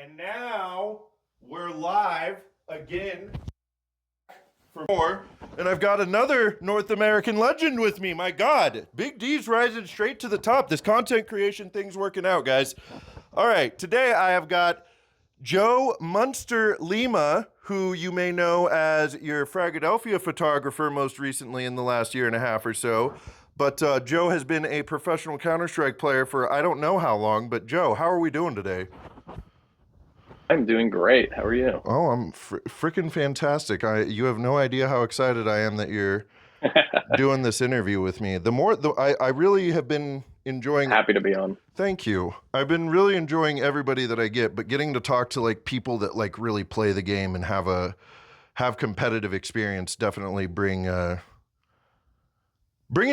And now we're live again for more. And I've got another North American legend with me. My God, Big D's rising straight to the top. This content creation thing's working out, guys. All right, today I have got Joe Muenster Lima, who you may know as your Fragadelphia photographer most recently in the last year and a half or so. But Joe has been a professional Counter-Strike player for I don't know how long. But Joe, how are we doing today? I'm doing great. How are you? Oh, I'm freaking fantastic. You have no idea how excited I am that you're doing this interview with me. I really have been enjoying. Happy to be on. Thank you. I've been really enjoying everybody that I get, but getting to talk to like people that like really play the game and have competitive experience definitely bring a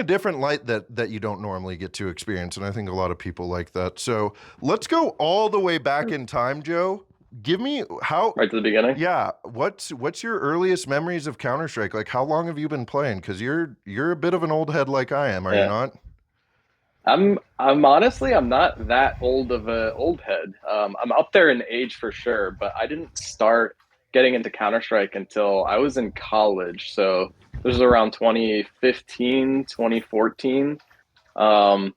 different light that you don't normally get to experience, and I think a lot of people like that. So let's go all the way back in time, Joe. Give me how Right to the beginning? Yeah, what's your earliest memories of Counter-Strike? Like how long have you been playing? Because you're a bit of an old head like I am, are you Yeah. not? I'm honestly I'm not that old of a old head. I'm up there in age for sure, but I didn't start getting into Counter-Strike until I was in college. So this was around 2015, 2014. Um,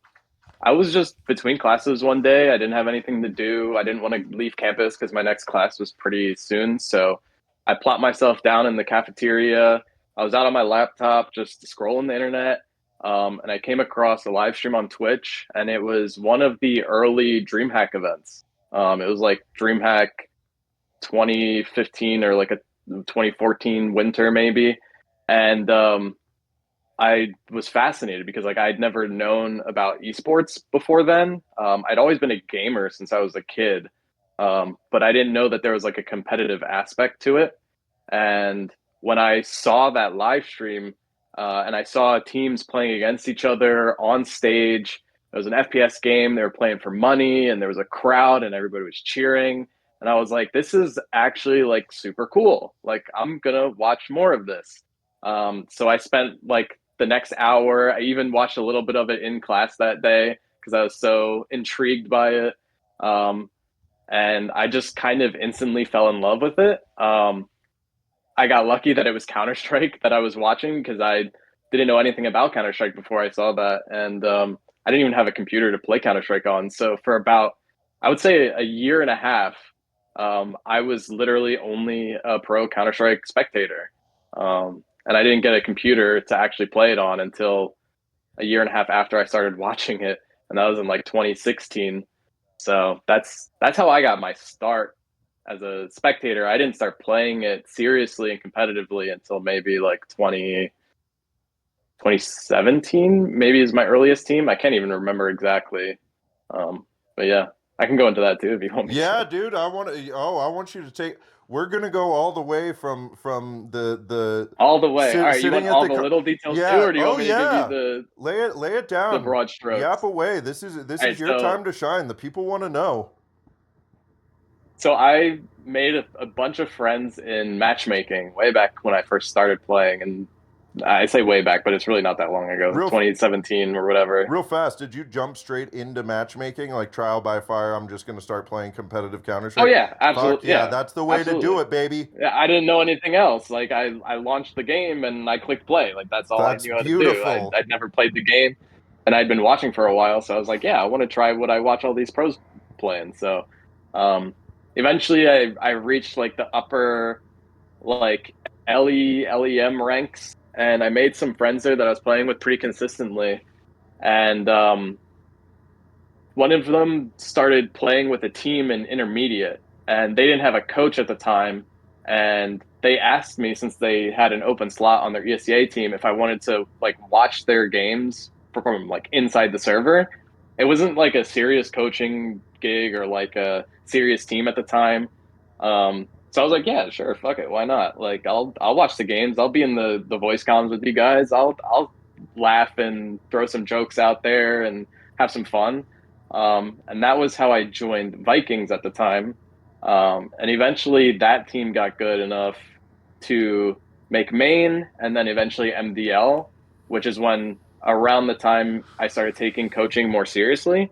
I was just between classes one day. I didn't have anything to do. I didn't want to leave campus because my next class was pretty soon. So I plopped myself down in the cafeteria. I was out on my laptop just scrolling the internet. And I came across a live stream on Twitch, and it was one of the early DreamHack events. It was like DreamHack 2015 or like a 2014 winter, maybe. And I was fascinated because like I'd never known about esports before then. I'd always been a gamer since I was a kid, but I didn't know that there was like a competitive aspect to it. And when I saw that live stream, and I saw teams playing against each other on stage, it was an FPS game. They were playing for money, and there was a crowd, and everybody was cheering. And I was like, "This is actually like super cool. Like I'm gonna watch more of this." So I spent like the next hour. I even watched a little bit of it in class that day because I was so intrigued by it. Um, and I just kind of instantly fell in love with it. I got lucky that it was Counter Strike that I was watching because I didn't know anything about Counter Strike before I saw that, and I didn't even have a computer to play Counter Strike on. So for about, I would say, a year and a half, I was literally only a pro Counter Strike spectator, and I didn't get a computer to actually play it on until a year and a half after I started watching it, and that was in like 2016. So that's how I got my start as a spectator. I didn't start playing it seriously and competitively until maybe like 2017, maybe is my earliest team. I can't even remember exactly. But yeah, I can go into that too if you want me Yeah, to. dude, I want you to take we're gonna go all the way from the All the way. All right, you want sitting at all the the little details too, yeah, or do you oh want me to give you yeah. the Lay it the down. broad Yap strokes? away. This All is right, your time so to shine. The people want to know. I made a bunch of friends in matchmaking way back when I first started playing, and I say way back, but it's really not that long ago, Real 2017 or whatever. real fast, did you jump straight into matchmatchmaking like trial by fire? I'm just gonna start playing competitive Oh Counter-Strike. yeah, Fuck absolutely, yeah, yeah, that's the way to do absolutely. it, baby. Yeah, I didn't know anything else. Like I launched the game and I clicked play. Like that's all I That's knew how to do. beautiful. I'd never played the game, and I'd been watching for a while, so I was like, yeah, I want to try what I watch all these pros playing. So, um, eventually, I reached like the upper like LEM ranks, and I made some friends there that I was playing with pretty consistently. And one of them started playing with a team in intermediate, and they didn't have a coach at the time. And they asked me, since they had an open slot on their ESEA team, if I wanted to like watch their games from like inside the server. It wasn't like a serious coaching gig or like a serious team at the time. So I was like, yeah, sure, fuck it, why not? Like I'll watch the games. I'll be in the voice comms with you guys. I'll laugh and throw some jokes out there and have some fun. And that was how I joined Vikings at the time. And eventually that team got good enough to make main and then eventually MDL, which is when around the time I started taking coaching more seriously.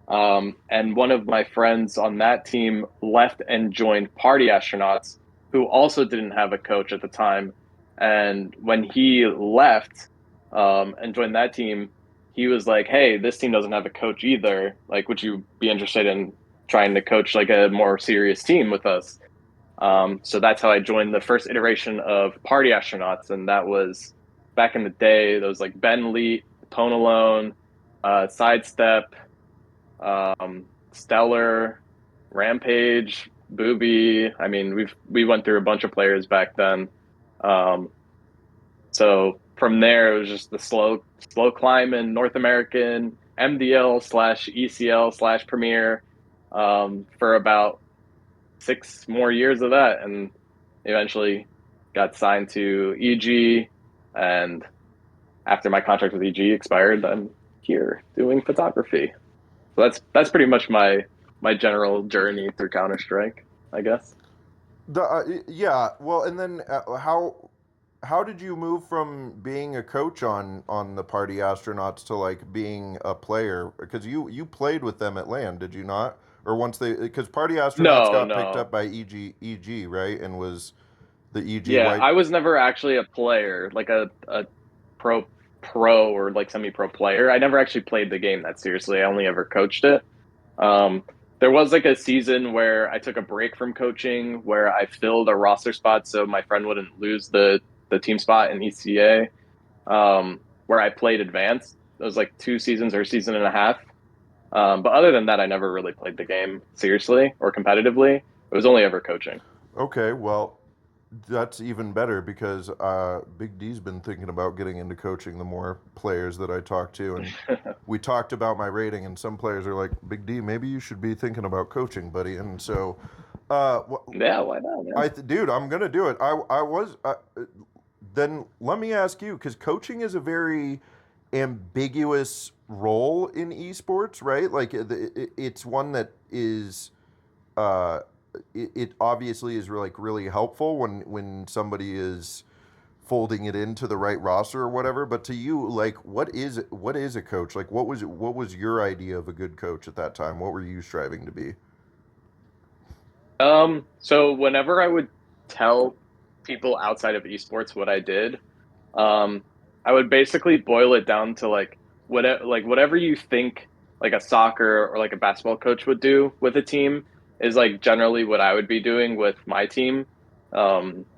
And one of my friends on that team left and joined Party Astronauts, who also didn't have a coach at the time. And when he left and joined that team, he was like, "Hey, this team doesn't have a coach either. Like, would you be interested in trying to coach like a more serious team with us?" So that's how I joined the first iteration of Party Astronauts, and that was back in the day. That was like Ben Leet, Tone Alone, Sidestep, Stellar, Rampage, Booby. I mean, we went through a bunch of players back then. Um, so from there, it was just the slow climb in North American MDL slash ECL slash Premier for about 6 more years of that, and eventually got signed to EG. And after my contract with EG expired, I'm here doing photography. So that's pretty much my general journey through Counter Strike, I guess. Yeah, well, and then how did you move from being a coach on the Party Astronauts to like being a player? Because you played with them at LAN, did you not? Or once they because Party Astronauts No, got picked no. up by EG, right? And was the EG Yeah, white? I was never actually a player, like a pro pro or like semi-pro player. I never actually played the game that seriously. I only ever coached it. Um, there was like a season where I took a break from coaching, where I filled a roster spot so my friend wouldn't lose the team spot in ECA. Where I played advanced. It was like 2 seasons or a season and a half. But other than that, I never really played the game seriously or competitively. It was only ever coaching. Okay, well, that's even better because Big D's been thinking about getting into coaching the more players that I talk to. And we talked about my rating, and some players are like, Big D, maybe you should be thinking about coaching, buddy. And so, uh, Yeah, why not, man? dude, I'm going to do it. I was, then let me ask you, because coaching is a very ambiguous role in esports, right? Like it's one that is uh, it obviously is like really helpful when somebody is folding it into the right roster or whatever. But to you, like, what is a coach? Like, what was your idea of a good coach at that time? What were you striving to be? So whenever I would tell people outside of esports what I did, um, I would basically boil it down to whatever you think like a soccer or like a basketball coach would do with a team is like generally what I would be doing with my team.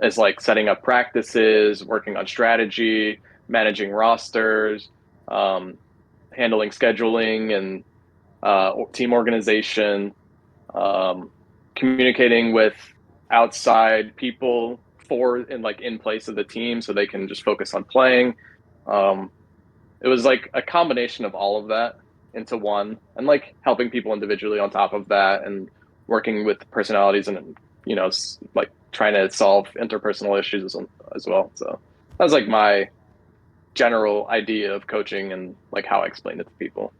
Is like setting up practices, working on strategy, managing rosters, um, handling scheduling and team organization, um, communicating with outside people for in like in place of the team so they can just focus on playing. Um, it was like a combination of all of that into one, and like helping people individually on top of that, and working with personalities and like trying to solve interpersonal issues as well. So that was like my general idea of coaching and like how I explained it to people.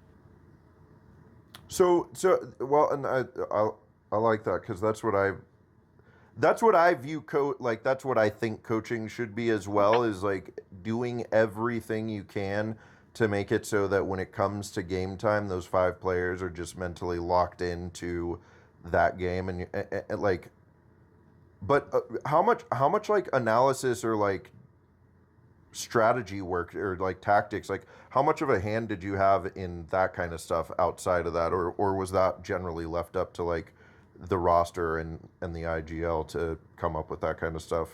Well, and I like that because that's what I view like that's what I think coaching should be as well is like doing everything you can to make it so that when it comes to game time, those five players are just mentally locked into that game and like. But how much like analysis or like strategy work or like tactics, like how much of a hand did you have in that kind of stuff outside of that, or was that generally left up to like the roster and the IGL to come up with that kind of stuff?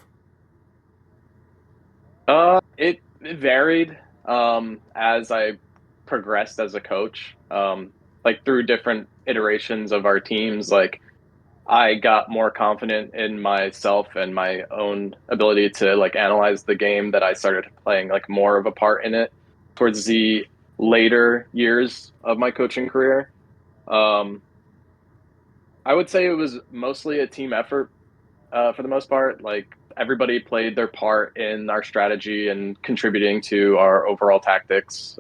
It varied as I progressed as a coach. Like through different iterations of our teams, like I got more confident in myself and my own ability to like analyze the game that I started playing like more of a part in it towards the later years of my coaching career. Um, I would say it was mostly a team effort for the most part. Like everybody played their part in our strategy and contributing to our overall tactics.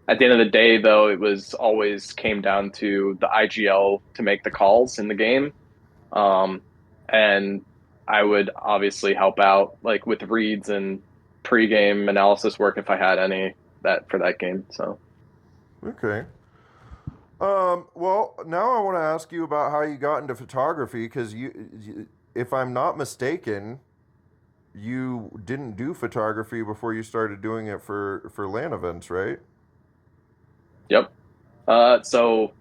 At the end of the day, though, it was always came down to the IGL to make the calls in the game. Um, and I would obviously help out like with reads and pre-game analysis work if I had any that for that game. So Okay. Well, now I want to ask you about how you got into photography because if I'm not mistaken, you didn't do photography before you started doing it for LAN events, right? Yep. So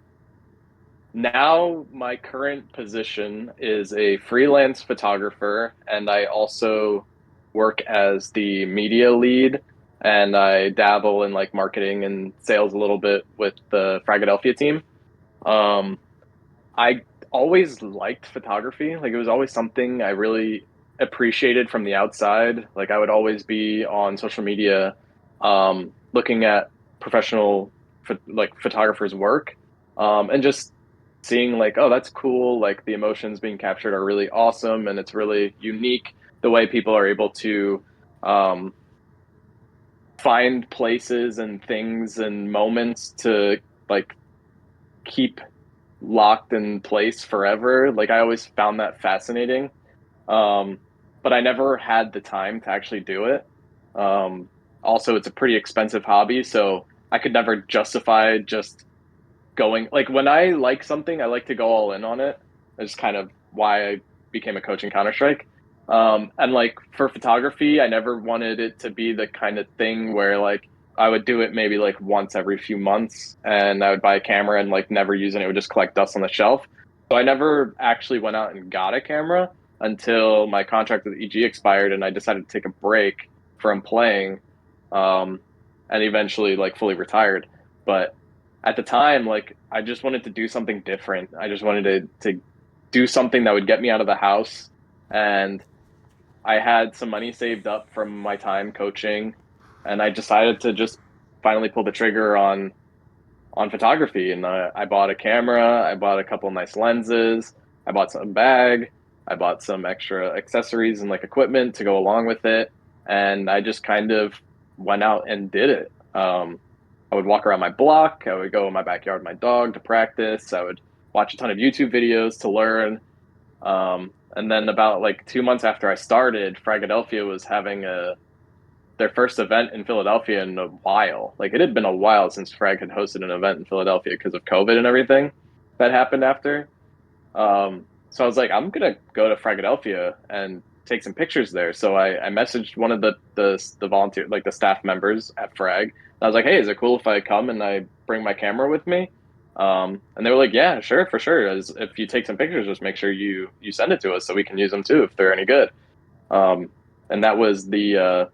now my current position is a freelance photographer, and I also work as the media lead, and I dabble in like marketing and sales a little bit with the Fragadelphia team. Um, I always liked photography. Like it was always something I really appreciated from the outside. Like I would always be on social media, looking at professional like photographers' work, and just seeing like, oh, that's cool. Like the emotions being captured are really awesome, and it's really unique the way people are able to um, find places and things and moments to like keep locked in place forever. Like I always found that fascinating. Um, but I never had the time to actually do it. Also, it's a pretty expensive hobby, so I could never justify just going. Like when I like something, I like to go all in on it. That's kind of why I became a coach in Counter Strike. And like for photography, I never wanted it to be the kind of thing where like I would do it maybe like once every few months and I would buy a camera and like never use it. It would just collect dust on the shelf. So I never actually went out and got a camera until my contract with EG expired and I decided to take a break from playing, um, and eventually like fully retired. But at the time, like I just wanted to do something different. I just wanted to do something that would get me out of the house. And I had some money saved up from my time coaching, and I decided to just finally pull the trigger on photography. And I bought a camera, I bought a couple of nice lenses, I bought some bag, I bought some extra accessories and like equipment to go along with it, and I just kind of went out and did it. I would walk around my block, I would go in my backyard with my dog to practice, I would watch a ton of YouTube videos to learn. And then about like 2 months after I started, Fragadelphia was having a their first event in Philadelphia in a while. Like it had been a while since Frag had hosted an event in Philadelphia because of COVID and everything that happened after. So I was like, I'm gonna go to Fragadelphia and take some pictures there. So I messaged one of the volunteer like the staff members at Frag. I was like, hey, is it cool if I come and I bring my camera with me? And they were like, yeah, sure, for sure. As if you take some pictures, just make sure you send it to us so we can use them too if they're any good. Um, and that was the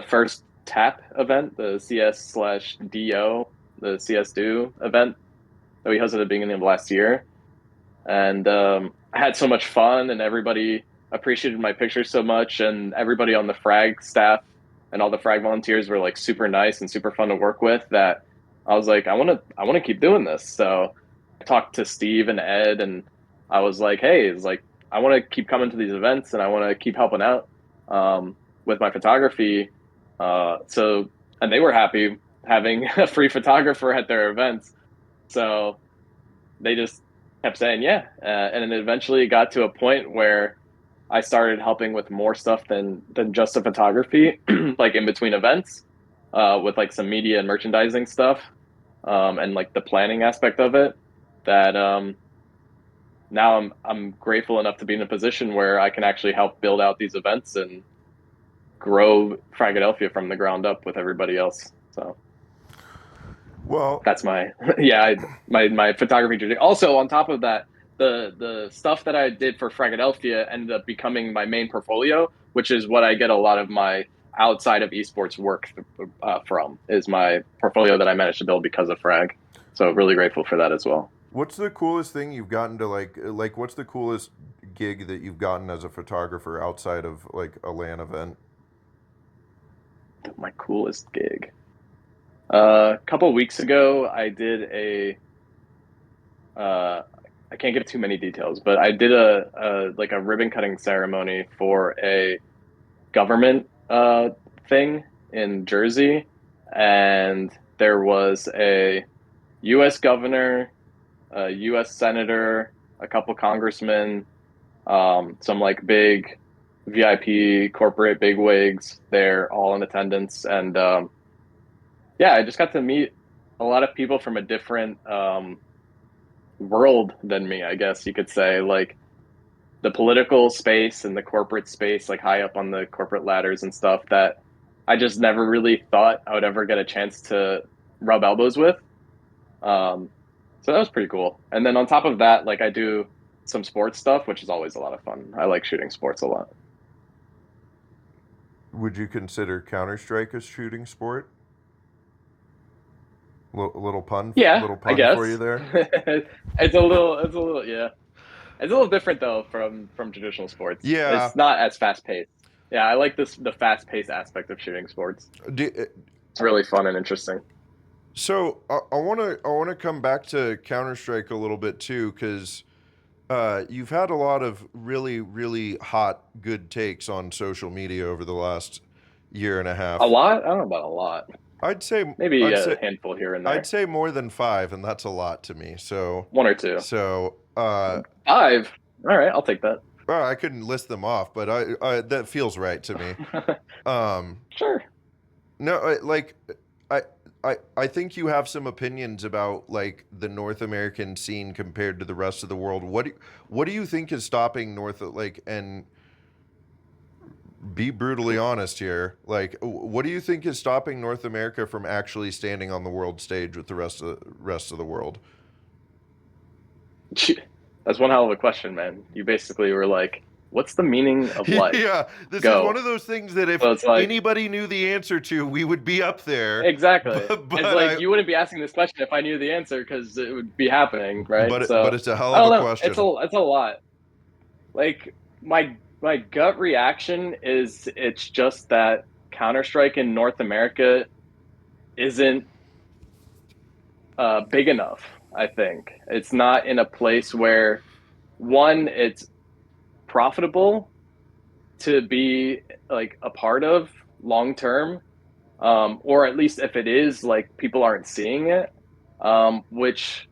first TAP event, the CS/DO, the CS Do event that we hosted at the beginning of last year. And I had so much fun, and everybody appreciated my pictures so much, and everybody on the Frag staff and all the Frag volunteers were like super nice and super fun to work with. That I was like, I want to keep doing this. So I talked to Steve and Ed, and I was like, hey, it's like I want to keep coming to these events, and I want to keep helping out with my photography. So and they were happy having a free photographer at their events. So they just kept saying yeah, and it eventually got to a point where I started helping with more stuff than just the photography, like in between events, with like some media and merchandising stuff, and like the planning aspect of it. That now I'm grateful enough to be in a position where I can actually help build out these events and grow Fragadelphia from the ground up with everybody else. So Well, that's my yeah my photography journey. Also, on top of that, the stuff that I did for Fragadelphia ended up becoming my main portfolio, which is what I get a lot of my outside of esports work from. Is my portfolio that I managed to build because of Frag. So really grateful for that as well. what's the coolest thing you've gotten to like what's the coolest gig that you've gotten as a photographer outside of like a LAN event? My coolest gig. A couple weeks ago, I did uh, I can't give too many details, but I did a like a ribbon cutting ceremony for a government thing in Jersey, and there was a U.S. governor, a U.S. senator, a couple congressmen, some like big VIP corporate bigwigs. They're all in attendance, and yeah, I just got to meet a lot of people from a different world than me, I guess you could say. Like the political space and the corporate space, like high up on the corporate ladders and stuff that I just never really thought I would ever get a chance to rub elbows with. Um, so that was pretty cool. And then on top of that, like I do some sports stuff, which is always a lot of fun. I like shooting sports a lot. Would you consider Counter Strike a shooting sport? Yeah, Little I pun for you guess. there. It's a little, yeah. It's a little different though from traditional sports. Yeah. It's not as fast paced. Yeah, I like the fast paced aspect of shooting sports. Do, It's really fun and interesting. so I wanna come back to Counter Strike a little bit too, because you've had a lot of really hot good takes on social media over the last year and a A half. lot? I don't know about a lot. I'd say Maybe I'd a say handful here and I'd there. say more than five, and that's a lot to me. One or two. So Five. All right, I'll take that. well, I couldn't list them off, but I that feels right to me. Um, Sure. no, I, I think you have some opinions about like the North American scene compared to the rest of the world. What do you think is stopping and be brutally honest here. Like, what do you think is stopping North America from actually standing on the world stage with the rest of the world? That's one hell of a question, man. You basically were like, what's the meaning of life? Yeah, this is one Go. of those things that if So it's like, anybody knew the answer to, we would be up there. exactly. But It's like you wouldn't be asking this question if I knew the answer because it would be happening, right? but So it's a hell I of don't a know. question. It's a lot. Like my gut reaction is it's just that Counter Strike in North America isn't big enough. I think it's not in a place where one, it's profitable to be like a part of long term, or at least if it is, like people aren't seeing it, which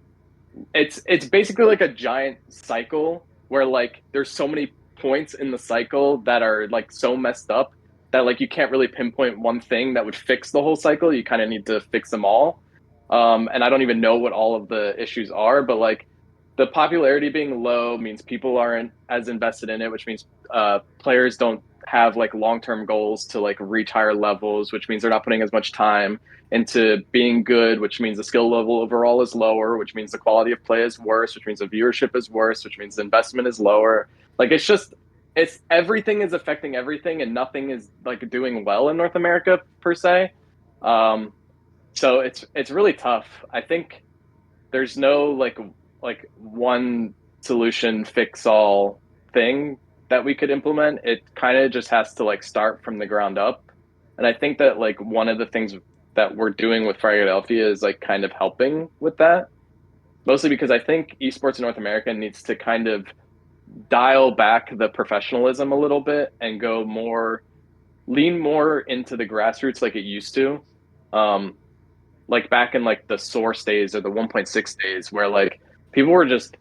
it's basically like a giant cycle where like there's so many points in the cycle that are like so messed up that like you can't really pinpoint one thing that would fix the whole cycle. You kind of need to fix them all. And I don't even know what all of the issues are, but like the popularity being low means people aren't as invested in it, which means players don't have like long-term goals to like reach higher levels, which means they're not putting as much time into being good, which means the skill level overall is lower, which means the quality of play is worse, which means the viewership is worse, which means the investment is lower. Like it's just it's everything is affecting everything and nothing is like doing well in North America per se. Um, so it's really tough. I think there's no like one solution fix all thing that we could implement. It kind of just has to like start from the ground up. And I think that like one of the things that we're doing with Fragadelphia is like kind of helping with that. Mostly because I think esports in North America needs to kind of dial back the professionalism a little bit and go more lean more into the grassroots like it used to. Um, like back in like the source days or the 1.6 days where like people were just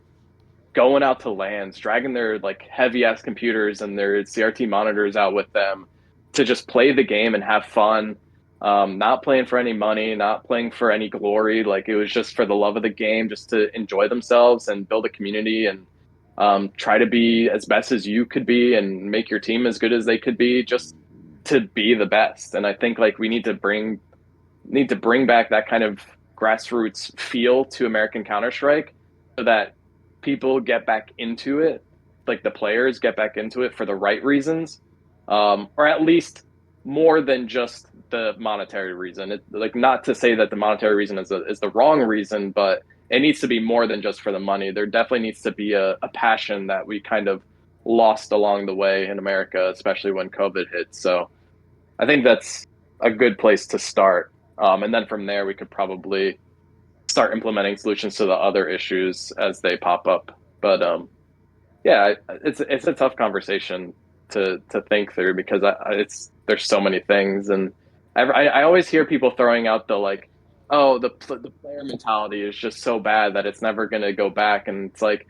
going out to lands, dragging their like heavy ass computers and their CRT monitors out with them to just play the game and have fun. Not playing for any money, not playing for any glory. Like it was just for the love of the game, just to enjoy themselves and build a community and try to be as best as you could be and make your team as good as they could be, just to be the best. And I think like we need to bring back that kind of grassroots feel to American Counter Strike so that people get back into it, like the players get back into it for the right reasons, or at least more than just the monetary reason. Like not to say that the monetary reason is the wrong reason, but it needs to be more than just for the money. There definitely needs to be a passion that we kind of lost along the way in America, especially when COVID hit. So I think that's a good place to start. And then from there, we could probably start implementing solutions to the other issues as they pop up. But yeah, it's a tough conversation to think through because it's there's so many things, and I always hear people throwing out the like, oh, the player mentality is just so bad that it's never going to go back, and it's like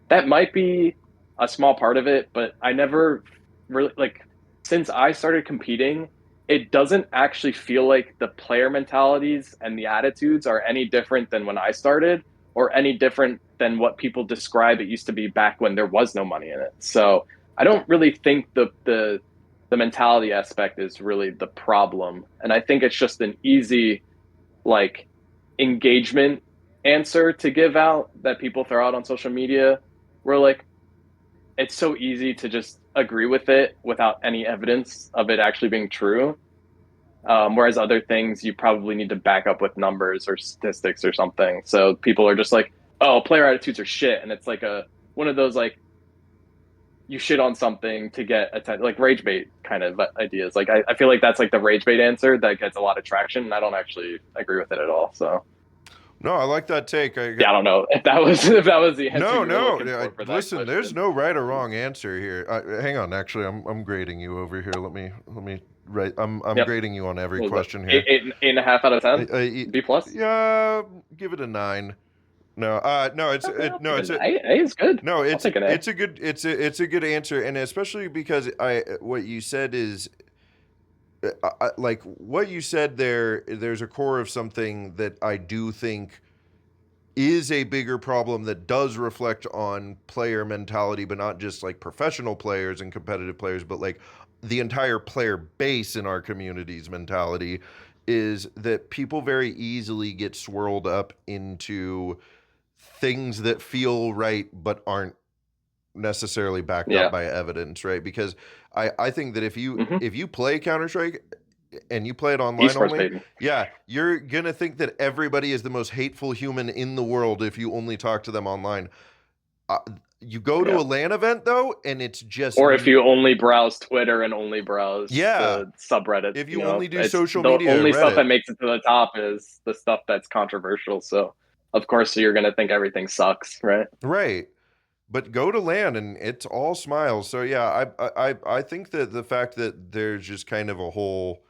that might be a small part of it, but I never really like since I started competing, it doesn't actually feel like the player mentalities and the attitudes are any different than when I started, or any different than what people describe it used to be back when there was no money in it. So I don't really think the mentality aspect is really the problem. And I think it's just an easy like engagement answer to give out that people throw out on social media where like it's so easy to just agree with it without any evidence of it actually being true. Whereas other things you probably need to back up with numbers or statistics or something. So people are just like, "Oh, player attitudes are shit," and it's like a one of those like you shit on something to get attention, like rage bait kind of ideas. Like I feel like that's like the rage bait answer that gets a lot of traction, and I don't actually agree with it at all. So No, I like that take. yeah, I don't know if that was if that was the answer No, you were no. looking for that Listen, there's question. no right or wrong answer here. Hang on, actually, I'm grading you over here. Let me write. I'm Yep. grading you on every What was it? question Eight, here. eight, 8.5 out of 10? B plus? Yeah, give it a 9. No, no, Okay, I'll no, take an A. A is good. no, I'll take an A. it's a good, it's a good answer, and especially because what you said is, like what you said there. There's a core of something that I do think is a bigger problem that does reflect on player mentality, but not just like professional players and competitive players, but like the entire player base in our community's mentality is that people very easily get swirled up into things that feel right but aren't necessarily backed up Yeah. by evidence, right? Because I think that Hmm. if you play Counter-Strike and you play it online Esports, only, baby. yeah, you're gonna think that everybody is the most hateful human in the world if you only talk to them online. Uh, you go to Yeah. a LAN event though, and it's just Or if you only browse Twitter and only browse yeah. the subreddits, If you you know, only do it's social the media, only stuff Reddit, that makes it to the top is the stuff that's controversial. So, of course, you're going to think everything sucks, right? right? But go to LAN and it's all smiles. So yeah, I think that the fact that there's just kind of a whole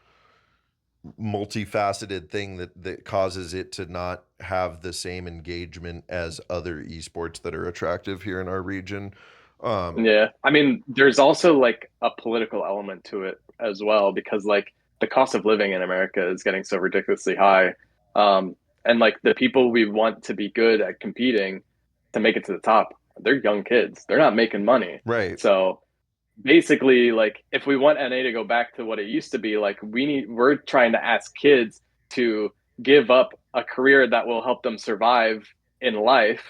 multifaceted thing that causes it to not have the same engagement as other esports that are attractive here in our region. Um, Yeah. I mean, there's also like a political element to it as well because like the cost of living in America is getting so ridiculously high. And like the people we want to be good at competing to make it to the top, they're young kids. They're not making money. right. So basically like if we want NA to go back to what it used to be, like we're trying to ask kids to give up a career that will help them survive in life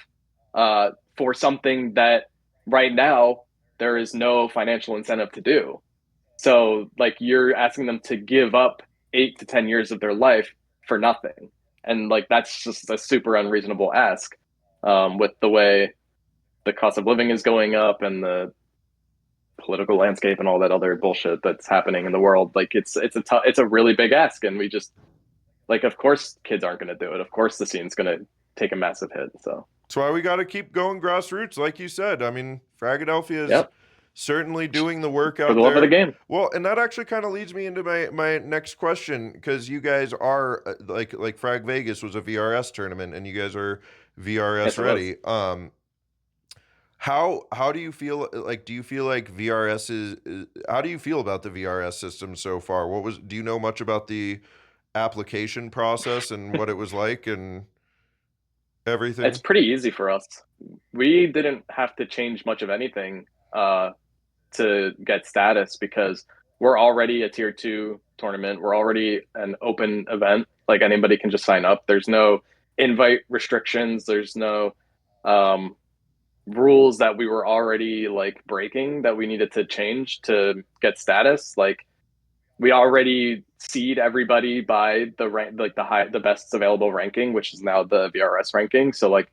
for something that right now there is no financial incentive to do. So like you're asking them to give up 8 to 10 years of their life for nothing. And like that's just a super unreasonable ask with the way the cost of living is going up and the political landscape and all that other bullshit that's happening in the world. Like it's a really big ask, and we just like of course kids aren't going to do it. Of course the scene's going to take a massive hit. So That's why we got to keep going grassroots, like you said. I mean, Fragadelphia is yep, certainly doing the work for the out love of the there. game. Well, and that actually kind of leads me into my next question because you guys are like Frag Vegas was a VRS tournament, and you guys are VRS Yes, it was. ready. How do you feel like do you feel like VRS is how do you feel about the VRS system so far? What was do you know much about the application process and what it was like and It's everything? pretty easy for us. We didn't have to change much of anything to get status because we're already a tier two tournament. We're already an open event. Like anybody can just sign up. There's no invite restrictions. There's no um, rules that we were already like breaking that we needed to change to get status. Like we already seed everybody by the rank, like the best available ranking, which is now the VRS ranking. So like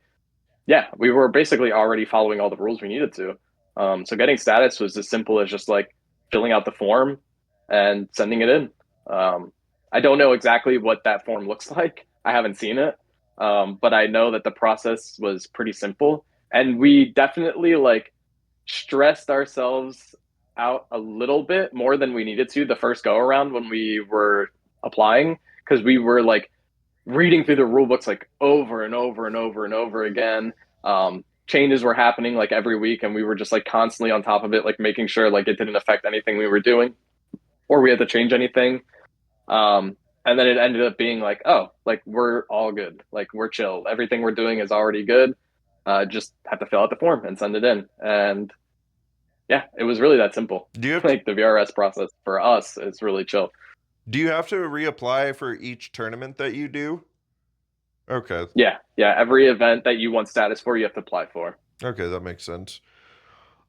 yeah, we were basically already following all the rules we needed to. So getting status was as simple as just like filling out the form and sending it in. Um, I don't know exactly what that form looks like. I haven't seen it, but I know that the process was pretty simple, and we definitely like stressed ourselves out a little bit more than we needed to the first go around when we were applying because we were like reading through the rule books like over and over and over and over again. Changes were happening like every week, and we were just like constantly on top of it, like making sure like it didn't affect anything we were doing or we had to change anything. Um, And then it ended up being like, oh, like we're all good, like we're chill, everything we're doing is already good. Just have to fill out the form and send it in, and yeah, it was really that simple. Do you have to, Like the VRS process for us is really chill. do you have to reapply for each tournament that you do? Okay. Yeah, yeah. Every event that you want status for, you have to apply for. Okay, that makes sense.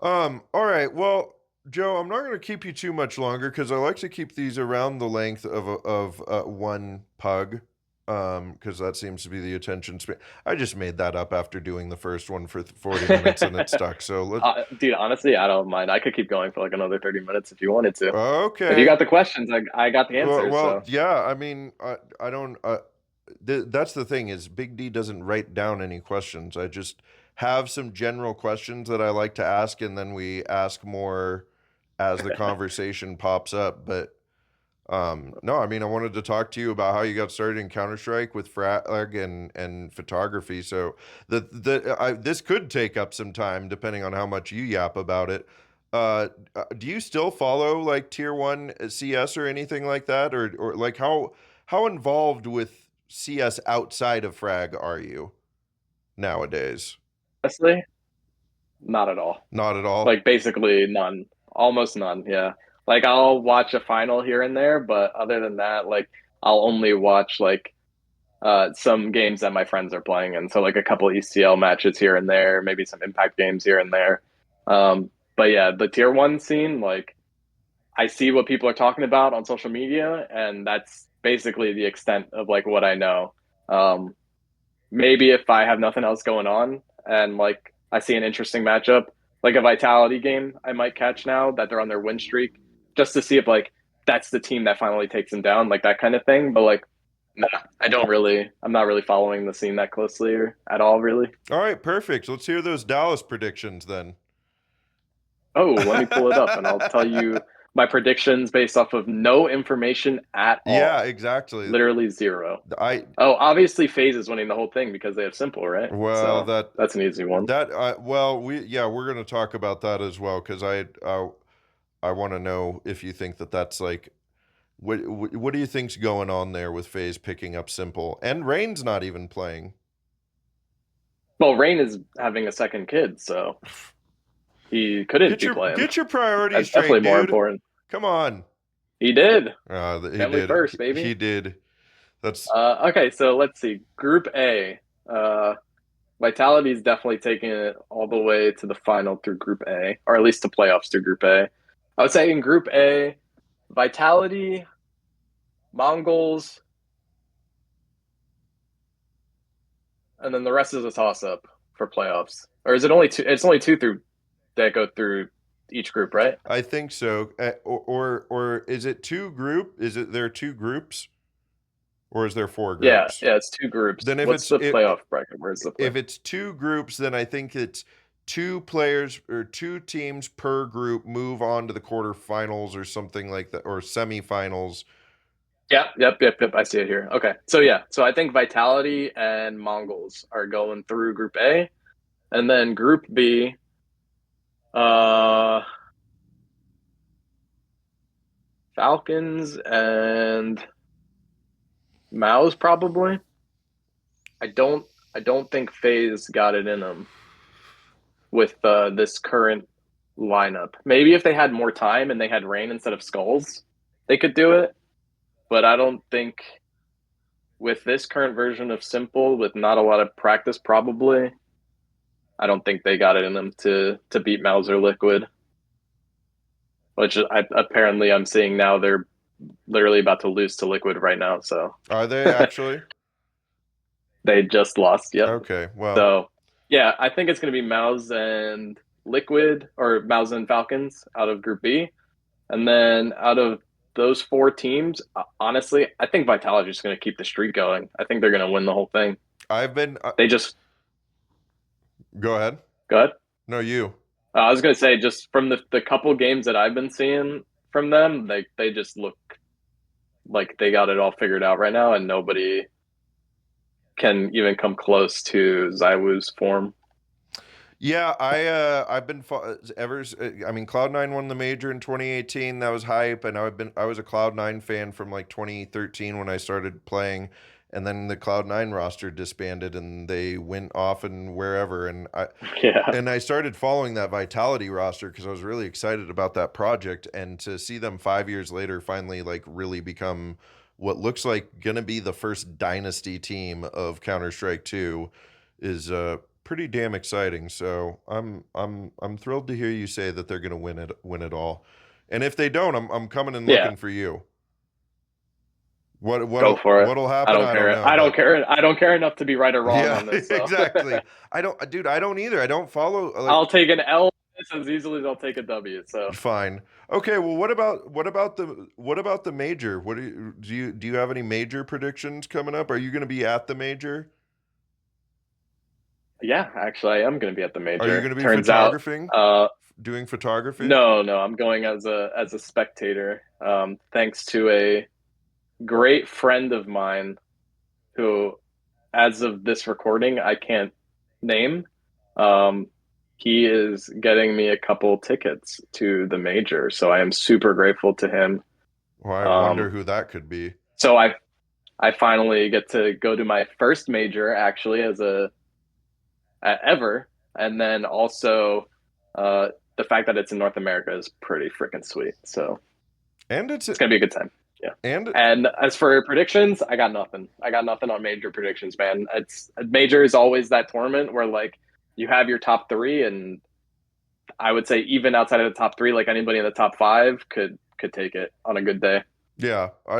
All right. Well, Joe, I'm not going to keep you too much longer because I like to keep these around the length of one pug. Because that seems to be the attention span. I just made that up after doing the first one for 40 minutes and it stuck. So let Dude, honestly, I don't mind. I could keep going for like another 30 minutes if you wanted to. If you okay. got the questions, I got the answers. Well, So, yeah. I mean, I don't. That's the thing is Big D doesn't write down any questions. I just have some general questions that I like to ask, and then we ask more as the conversation pops up. But no, I mean, I wanted to talk to you about how you got started in Counter Strike with Frag and photography. So this could take up some time depending on how much you yap about it. Do you still follow like tier one CS or anything like that, or like how involved with CS outside of Frag are you nowadays? honestly, not at all. Not at all. Like basically none, almost none. Yeah. Like I'll watch a final here and there, but other than that, like I'll only watch like some games that my friends are playing, and so like a couple ECL matches here and there, maybe some Impact games here and there. But yeah, the tier one scene, like I see what people are talking about on social media, and that's basically the extent of like what I know. Um, Maybe if I have nothing else going on and like I see an interesting matchup, like a Vitality game, I might catch now that they're on their win streak, just to see if like that's the team that finally takes them down, like that kind of thing. But like, no, I don't really. I'm not really following the scene that closely or at all, really. All right, perfect. Let's hear those Dallas predictions then. Oh, let me pull it up and I'll tell you my predictions based off of no information at Yeah, all. exactly. Literally zero. I Oh, obviously FaZe is winning the whole thing because they have simple, right? well So that's an easy one. well we're going to talk about that as well because I want to know if you think that that's like what do you think's going on there with FaZe picking up simple and Rain's not even playing. Well, Rain is having a second kid, so he couldn't be playing. Get your priorities That's definitely straight, more dude. important. Come on. He did. He Family did. first, baby. He did. That's Okay, so let's see. Group A. Vitality's definitely taking it all the way to the final through Group A, or at least the playoffs through Group A. I would say in Group A, Vitality, Mongols, and then the rest is a toss-up for playoffs. Or is it only two? It's only two through that go through each group, right? I think so. Or is it two group? Is it there are two groups or is there four Yeah, groups? yeah, it's two groups. Then What's the playoff bracket? Where's the play? if it's two groups, then I think it's two players or two teams per group move on to the quarterfinals or something like that, or semifinals. Yeah, yep. I see it here. Okay, so yeah, so I think Vitality and Mongols are going through Group A, and then Group B, uh, Falcons and Maus probably. I don't, I don't think FaZe got it in them with this current lineup. Maybe if they had more time and they had Rain instead of Skulls, they could do it. But I don't think with this current version of Simple, with not a lot of practice, probably, I don't think they got it in them to beat Mauser Liquid. Which apparently I'm seeing now they're literally about to lose to Liquid right now. So Are they actually? they just lost. Yep. Okay. Well, So yeah, I think it's going to be Mouse and Liquid or Mouse and Falcons out of Group B, and then out of those four teams, honestly, I think Vitality is going to keep the streak going. I think they're going to win the whole thing. I've been They just go ahead. go ahead. No, you. I was going to say just from the couple games that I've been seeing from them, they just look like they got it all figured out right now, and nobody can even come close to Zywoo's form. Yeah, I've been I mean, Cloud9 won the major in 2018. That was hype, and I was a Cloud9 fan from like 2013 when I started playing, and then the Cloud9 roster disbanded and they went off and wherever, Yeah. and I started following that Vitality roster because I was really excited about that project, and to see them 5 years later finally like really become what looks like gonna be the first dynasty team of Counter Strike 2 is pretty damn exciting. So I'm thrilled to hear you say that they're gonna win it all. And if they don't, I'm coming and Yeah. looking for you. What Go what'll for it. what'll I happen? don't I don't care. know, I don't but care. I don't care enough to be right or wrong yeah, on this. So exactly. I don't, dude. I don't either. I don't follow like. I'll take an L as easily as I'll take a W. So Fine. Okay. Well, what about the major? What do you have any major predictions coming up? Are you going to be at the major? yeah, actually, I am going to be at the Are you major. going to be Turns out, photographing? uh, Doing photography? no, I'm going as a spectator. Thanks to a great friend of mine who, as of this recording, I can't name. Um, he is getting me a couple tickets to the major, so I am super grateful to him. Well, I wonder Um, who that could be. so I finally get to go to my first major actually as a ever, and then also uh, the fact that it's in North America is pretty freaking sweet. So And it's gonna be a good time. Yeah. and And as for predictions, I got nothing. I got nothing on major predictions, man. It's major is always that tournament where like you have your top three, and I would say even outside of the top three, like anybody in the top five could take it on a good day. yeah, I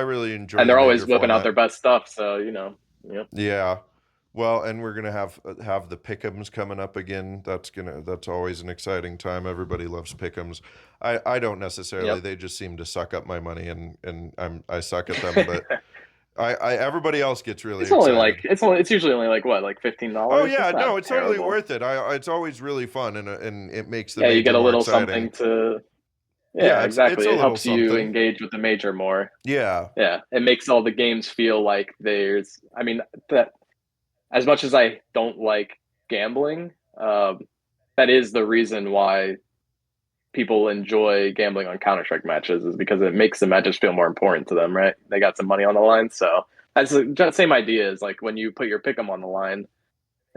really enjoy And the they're always major whipping out format. their best stuff, so you know, yeah. Yeah. Well, and we're gonna have the pick'ems coming up again. That's always an exciting time. Everybody loves pick'ems. I don't necessarily. Yep. They just seem to suck up my money, and I suck at them. But I everybody else gets really excited. it's usually only like what, like Oh $15. yeah, It's no, not it's totally terrible. worth it. It's always really fun, and it makes the Yeah, you major get a more little exciting. something to Yeah, yeah, it's exactly. a It little helps you something. engage with the major more. Yeah, Yeah, it makes all the games feel like there's I mean that as much as I don't like gambling, that is the reason why people enjoy gambling on Counter Strike matches is because it makes the matches feel more important to them, right? They got some money on the line, so that's the same idea as like when you put your pick'em on the line,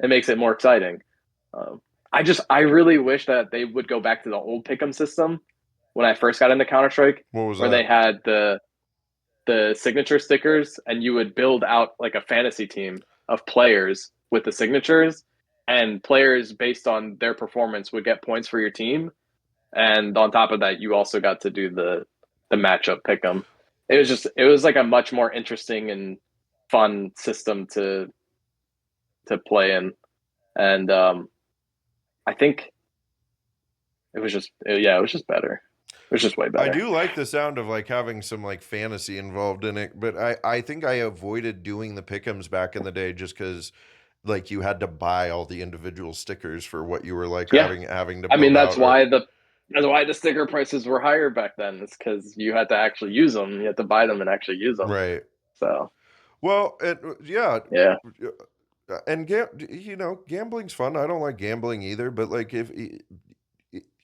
it makes it more exciting. Um, I really wish that they would go back to the old pick'em system when I first got into Counter Strike, what was where they that? had the signature stickers, and you would build out like a fantasy team of players with the signatures, and players based on their performance would get points for your team, and on top of that, you also got to do the matchup pick 'em. It was like a much more interesting and fun system to play in, and I think it was just yeah, it was just better. It was just way I better. do like the sound of like having some like fantasy involved in it, but I think I avoided doing the pick'ems back in the day just because like you had to buy all the individual stickers for what you were like Yeah, having to I mean build out or that's why the sticker prices were higher back then. It's because you had to actually use them. You had to buy them and actually use them. right. So Well, yeah, yeah, and you know, gambling's fun. I don't like gambling either, but like if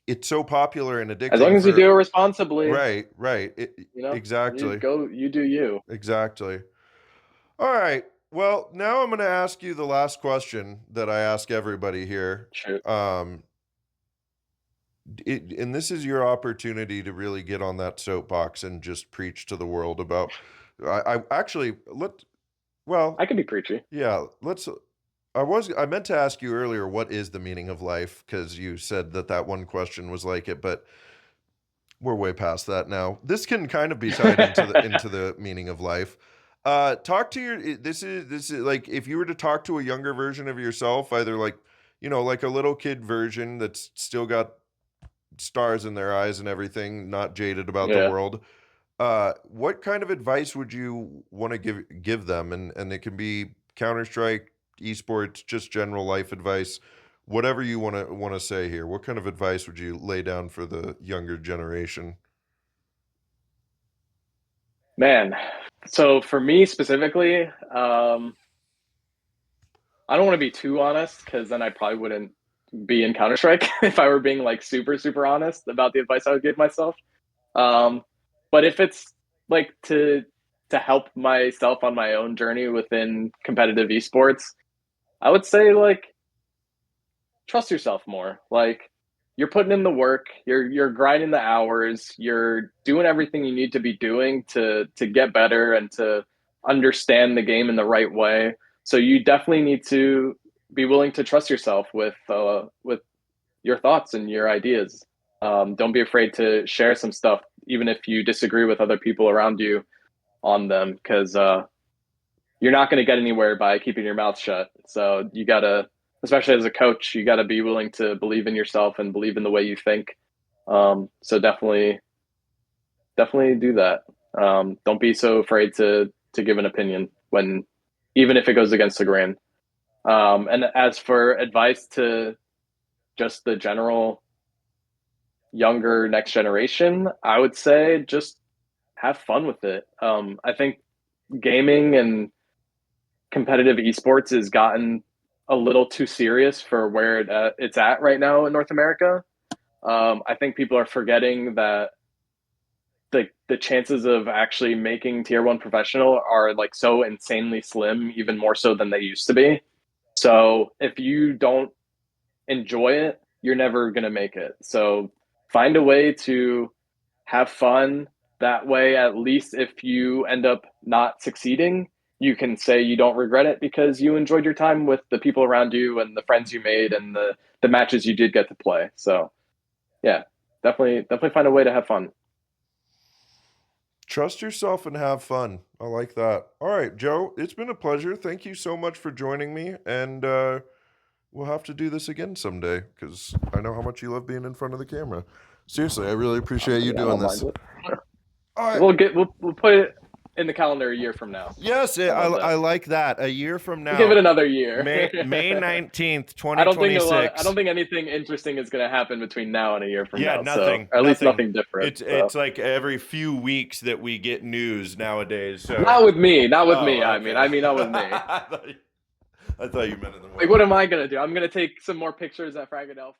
it's so popular and as long addicting as you do for it responsibly, right, you know, exactly, you do you. exactly. All right. Well, now I'm going to ask you the last question that I ask everybody here. Shoot. Um, and this is your opportunity to really get on that soapbox and just preach to the world about. I actually I well, can be preachy. yeah. I meant to ask you earlier what is the meaning of life because you said that one question was like it, but we're way past that now. This can kind of be tied into the meaning of life. Talk to your this is like if you were to talk to a younger version of yourself, either like you know like a little kid version that's still got stars in their eyes and everything, not jaded about the Yeah. world. What kind of advice would you want to give them? And it can be Counter Strike, esports, just general life advice, whatever you want to say here. What kind of advice would you lay down for the younger generation? Man. So for me specifically, I don't want to be too honest because then I probably wouldn't be in Counter-Strike if I were being like super, super honest about the advice I would give myself. But if it's like to help myself on my own journey within competitive esports, I would say like trust yourself more. Like you're putting in the work, you're grinding the hours, you're doing everything you need to be doing to get better and to understand the game in the right way. So you definitely need to be willing to trust yourself with your thoughts and your ideas. Don't be afraid to share some stuff, even if you disagree with other people around you on them, because you're not going to get anywhere by keeping your mouth shut. So you gotta, especially as a coach, you gotta be willing to believe in yourself and believe in the way you think. So definitely do that. Don't be so afraid to give an opinion when, even if it goes against the grain. And as for advice to just the general younger next generation, I would say just have fun with it. I think gaming and competitive esports has gotten a little too serious for where it's at right now in North America. I think people are forgetting that the chances of actually making tier one professional are like so insanely slim, even more so than they used to be. So if you don't enjoy it, you're never going to make it. So find a way to have fun. That way, at least if you end up not succeeding, you can say you don't regret it because you enjoyed your time with the people around you and the friends you made and the matches you did get to play. So yeah, definitely find a way to have fun. Trust yourself and have fun. I like that. All right, Joe, it's been a pleasure. Thank you so much for joining me. And we'll have to do this again someday because I know how much you love being in front of the camera. Seriously, I really appreciate you Yeah, I doing don't this. mind it. All right. We'll put it in the calendar a year from now. Yes, I like that. A year from now. We'll give it another year. May 19th, 2026. I don't think anything interesting is going to happen between now and a year from now. Nothing. So, or at least nothing different. It's like every few weeks that we get news nowadays. So. Not with me. Not with me. Okay. I mean, not with me. I thought you meant it the way. Like, what am I going to do? I'm going to take some more pictures at Fragadelphia.